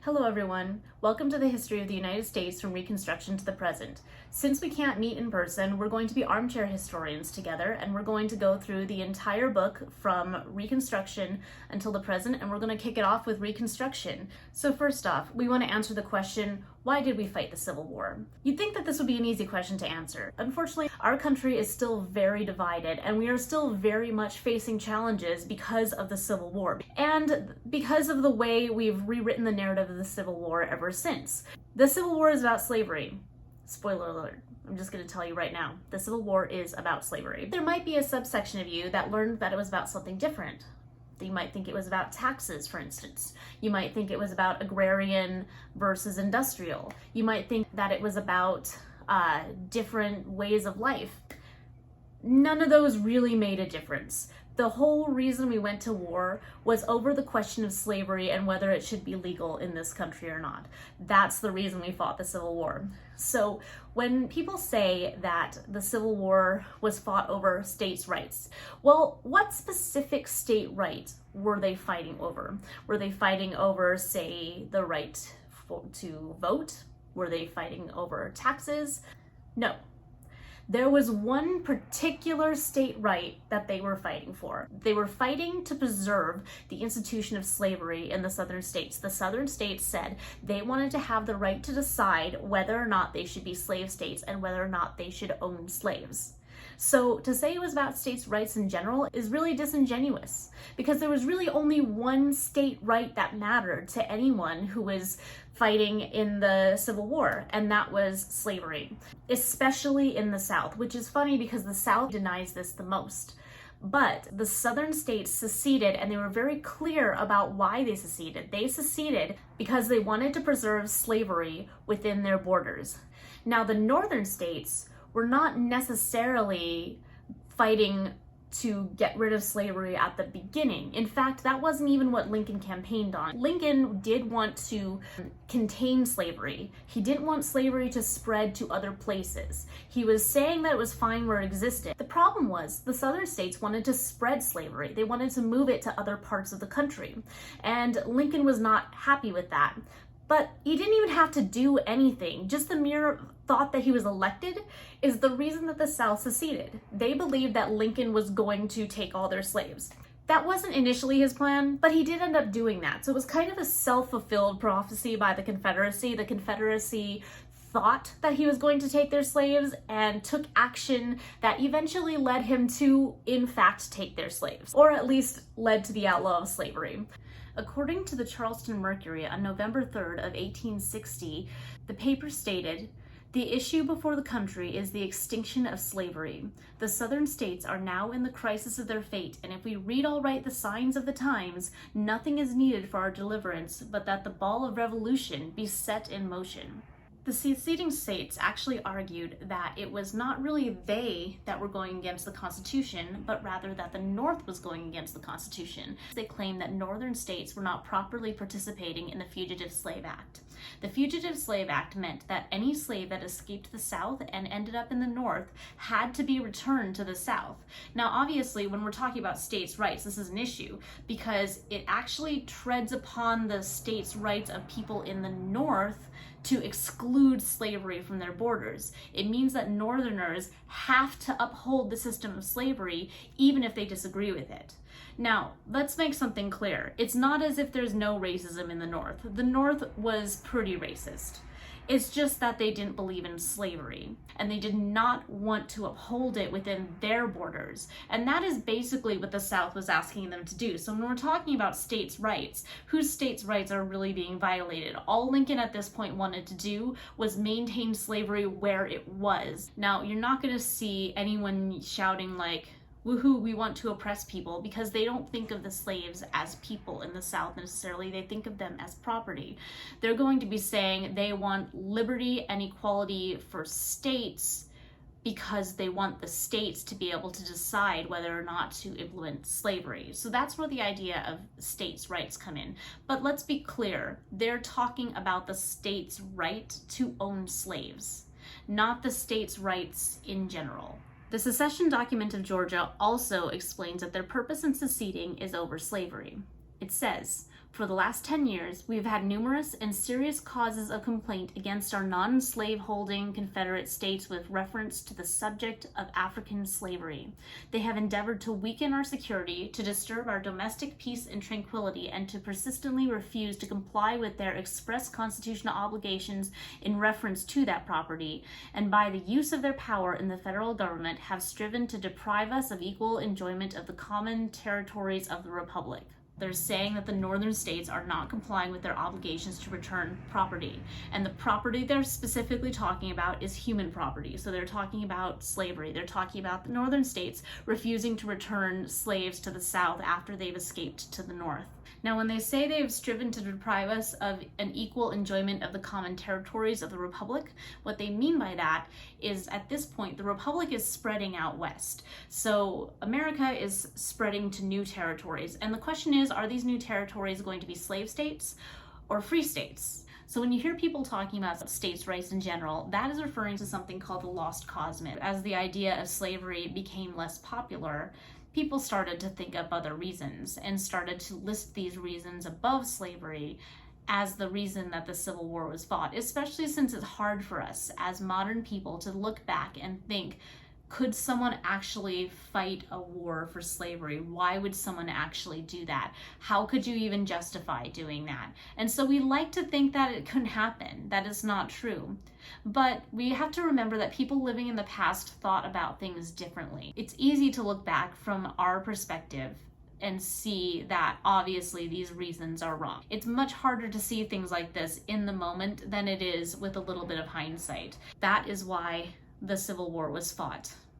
Hello everyone, welcome to the history of the United States from Reconstruction to the present. Since we can't meet in person, we're going to be armchair historians together, and we're going to go through the entire book from Reconstruction until the present, and we're going to kick it off with Reconstruction. So first off, we want to answer the question, why did we fight the Civil War? You'd think that this would be an easy question to answer. Unfortunately, our country is still very divided, and we are still very much facing challenges because of the Civil War, and because of the way we've rewritten the narrative of the Civil War ever since. The Civil War is about slavery. Spoiler alert. I'm just going to tell you right now, the Civil War is about slavery. There might be a subsection of you that learned that it was about something different. You might think it was about taxes, for instance. You might think it was about agrarian versus industrial. You might think that it was about different ways of life. None of those really made a difference. The whole reason we went to war was over the question of slavery and whether it should be legal in this country or not. That's the reason we fought the Civil War. So when people say that the Civil War was fought over states' rights, well, what specific state right were they fighting over? Were they fighting over, say, the right to vote? Were they fighting over taxes? No. There was one particular state right that they were fighting for. They were fighting to preserve the institution of slavery in the southern states. The southern states said they wanted to have the right to decide whether or not they should be slave states and whether or not they should own slaves. So to say it was about states' rights in general is really disingenuous, because there was really only one state right that mattered to anyone who was fighting in the Civil War, and that was slavery, especially in the South, which is funny because the South denies this the most. But the southern states seceded, and they were very clear about why they seceded. They seceded because they wanted to preserve slavery within their borders. Now, the northern states were not necessarily fighting to get rid of slavery at the beginning. In fact, that wasn't even what Lincoln campaigned on. Lincoln did want to contain slavery. He didn't want slavery to spread to other places. He was saying that it was fine where it existed. The problem was the southern states wanted to spread slavery. They wanted to move it to other parts of the country. And Lincoln was not happy with that. But he didn't even have to do anything. Just the mere thought that he was elected is the reason that the South seceded. They believed that Lincoln was going to take all their slaves. That wasn't initially his plan, but he did end up doing that. So it was kind of a self-fulfilled prophecy by the Confederacy. The Confederacy thought that he was going to take their slaves and took action that eventually led him to, in fact, take their slaves, or at least led to the outlaw of slavery. According to the Charleston Mercury on November 3rd of 1860, the paper stated, "The issue before the country is the extinction of slavery. The southern states are now in the crisis of their fate, and if we read aright the signs of the times, nothing is needed for our deliverance but that the ball of revolution be set in motion." The seceding states actually argued that it was not really they that were going against the Constitution, but rather that the North was going against the Constitution. They claimed that northern states were not properly participating in the Fugitive Slave Act. The Fugitive Slave Act meant that any slave that escaped the South and ended up in the North had to be returned to the South. Now, obviously, when we're talking about states' rights, this is an issue because it actually treads upon the states' rights of people in the North to exclude slavery from their borders. It means that Northerners have to uphold the system of slavery even if they disagree with it. Now, let's make something clear. It's not as if there's no racism in the North. The North was pretty racist. It's just that they didn't believe in slavery, and they did not want to uphold it within their borders. And that is basically what the South was asking them to do. So when we're talking about states' rights, whose states' rights are really being violated? All Lincoln at this point wanted to do was maintain slavery where it was. Now, you're not going to see anyone shouting like, "Woohoo, we want to oppress people," because they don't think of the slaves as people in the South necessarily. They think of them as property. They're going to be saying they want liberty and equality for states because they want the states to be able to decide whether or not to implement slavery. So that's where the idea of states' rights come in. But let's be clear, they're talking about the state's right to own slaves, not the state's rights in general. The secession document of Georgia also explains that their purpose in seceding is over slavery. It says, For the last 10 years, we've had numerous and serious causes of complaint against our non-slave-holding Confederate states with reference to the subject of African slavery. They have endeavored to weaken our security, to disturb our domestic peace and tranquility, and to persistently refuse to comply with their express constitutional obligations in reference to that property, and by the use of their power in the federal government have striven to deprive us of equal enjoyment of the common territories of the Republic. They're saying that the northern states are not complying with their obligations to return property. And the property they're specifically talking about is human property. So they're talking about slavery. They're talking about the northern states refusing to return slaves to the south after they've escaped to the north. Now, when they say they have striven to deprive us of an equal enjoyment of the common territories of the Republic, what they mean by that is at this point, the Republic is spreading out west. So America is spreading to new territories. And the question is, are these new territories going to be slave states or free states? So when you hear people talking about states' rights in general, that is referring to something called the lost cause myth. As the idea of slavery became less popular, people started to think up other reasons and started to list these reasons above slavery as the reason that the Civil War was fought, especially since it's hard for us as modern people to look back and think, could someone actually fight a war for slavery? Why would someone actually do that? How could you even justify doing that? And so we like to think that it couldn't happen. That is not true. But we have to remember that people living in the past thought about things differently. It's easy to look back from our perspective and see that obviously these reasons are wrong. It's much harder to see things like this in the moment than it is with a little bit of hindsight. That is why the Civil War was fought.